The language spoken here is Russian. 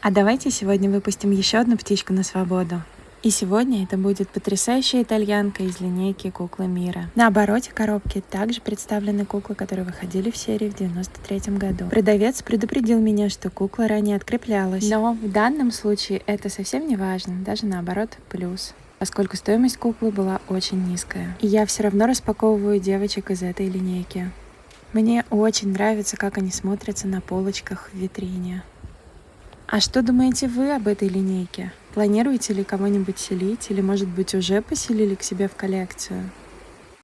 А давайте сегодня выпустим еще одну птичку на свободу. И сегодня это будет потрясающая итальянка из линейки «Куклы мира». На обороте коробки также представлены куклы, которые выходили в серии в 93 году. Продавец предупредил меня, что кукла ранее откреплялась. Но в данном случае это совсем не важно, даже наоборот плюс, поскольку стоимость куклы была очень низкая. И я все равно распаковываю девочек из этой линейки. Мне очень нравится, как они смотрятся на полочках в витрине. А что думаете вы об этой линейке? Планируете ли кого-нибудь селить или, может быть, уже поселили к себе в коллекцию?